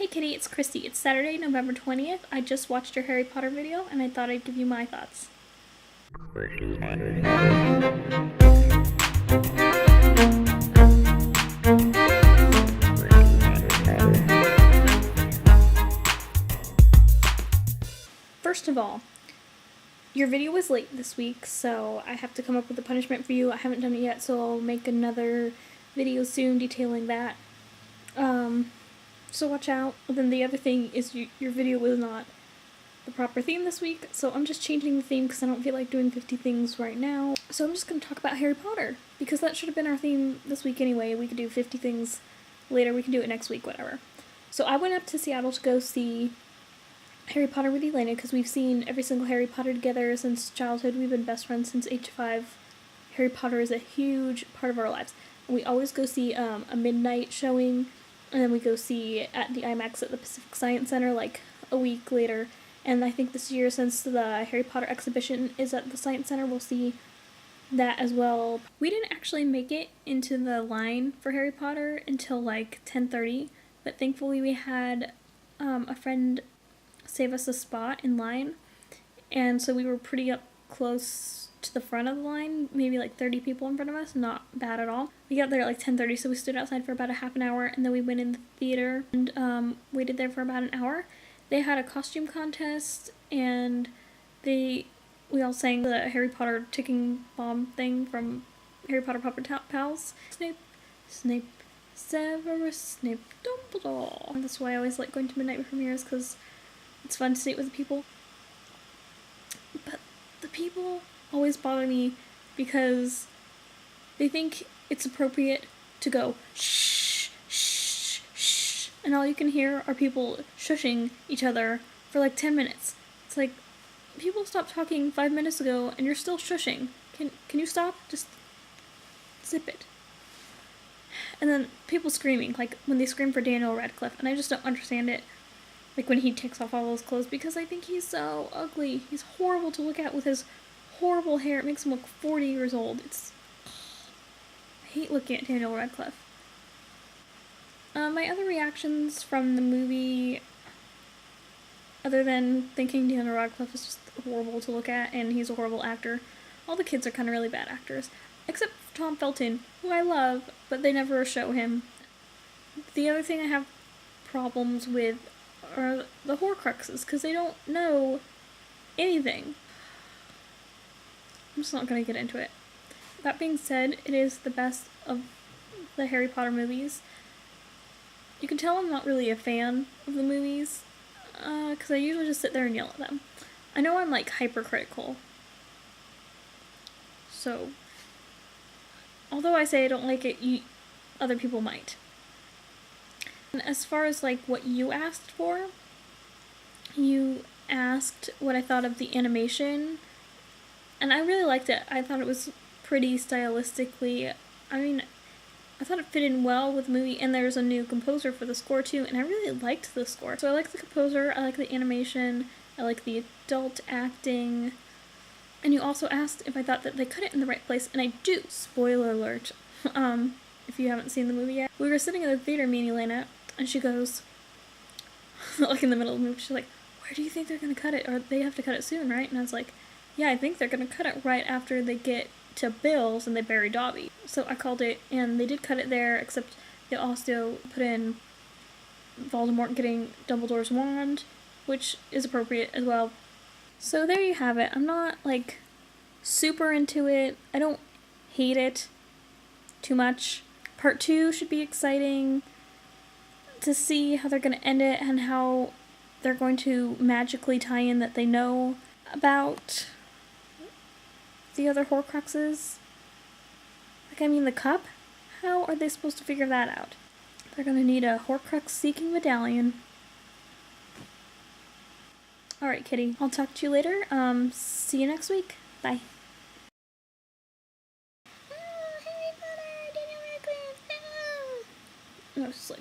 Hey Kitty, it's Kristi. It's Saturday, November 20th. I just watched your Harry Potter video and I thought I'd give you my thoughts. First of all, your video was late this week, so I have to come up with a punishment for you. I haven't done it yet, so I'll make another video soon detailing that. So watch out. And then the other thing is your video was not the proper theme this week, so I'm just changing the theme because I don't feel like doing 50 things right now. So I'm just going to talk about Harry Potter, because that should have been our theme this week anyway. We could do 50 things later, we can do it next week, whatever. So I went up to Seattle to go see Harry Potter with Elena, because we've seen every single Harry Potter together since childhood. We've been best friends since age 5. Harry Potter is a huge part of our lives. And we always go see a midnight showing, and then we go see at the IMAX at the Pacific Science Center like a week later. And I think this year, since the Harry Potter exhibition is at the Science Center, we'll see that as well. We didn't actually make it into the line for Harry Potter until like 10:30, but thankfully we had a friend save us a spot in line, and so we were pretty up close to the front of the line, maybe like 30 people in front of us, not bad at all. We got there at like 10:30, so we stood outside for about a half an hour, and then we went in the theater and waited there for about an hour. They had a costume contest, and we all sang the Harry Potter ticking bomb thing from Harry Potter Puppet Pals. Snape, Snape, Severus Snape, Dumbledore. And that's why I always like going to midnight premieres, because it's fun to see it with the people. But the people always bother me because they think it's appropriate to go shh, shh, shh, and all you can hear are people shushing each other for like 10 minutes. It's like, people stopped talking 5 minutes ago and you're still shushing. Can you stop? Just zip it. And then people screaming, like when they scream for Daniel Radcliffe, and I just don't understand it. Like when he takes off all those clothes, because I think he's so ugly. He's horrible to look at with his horrible hair. It makes him look 40 years old. I hate looking at Daniel Radcliffe. My other reactions from the movie, other than thinking Daniel Radcliffe is just horrible to look at and he's a horrible actor, all the kids are kind of really bad actors. Except Tom Felton, who I love, but they never show him. The other thing I have problems with are the Horcruxes, because they don't know anything. I'm just not going to get into it. That being said, it is the best of the Harry Potter movies. You can tell I'm not really a fan of the movies, because I usually just sit there and yell at them. I know I'm like hypercritical. So, although I say I don't like it, other people might. And as far as like what you asked for, you asked what I thought of the animation, and I really liked it. I thought it was pretty stylistically. I mean, I thought it fit in well with the movie, and there's a new composer for the score too, and I really liked the score. So I like the composer, I like the animation, I like the adult acting. And you also asked if I thought that they cut it in the right place, and I do. Spoiler alert. If you haven't seen the movie yet. We were sitting in the theater, me and Elena, and she goes, like in the middle of the movie, she's like, where do you think they're going to cut it? Or they have to cut it soon, right? And I was like, yeah, I think they're going to cut it right after they get to Bill's and they bury Dobby. So I called it, and they did cut it there, except they also put in Voldemort getting Dumbledore's wand, which is appropriate as well. So there you have it. I'm not, like, super into it. I don't hate it too much. Part 2 should be exciting to see how they're going to end it and how they're going to magically tie in that they know about the other Horcruxes. Like, I mean, the cup? How are they supposed to figure that out? They're going to need a Horcrux-seeking medallion. Alright, Kitty. I'll talk to you later. See you next week. Bye. Harry Potter, Daniel Radcliffe. No, it's just like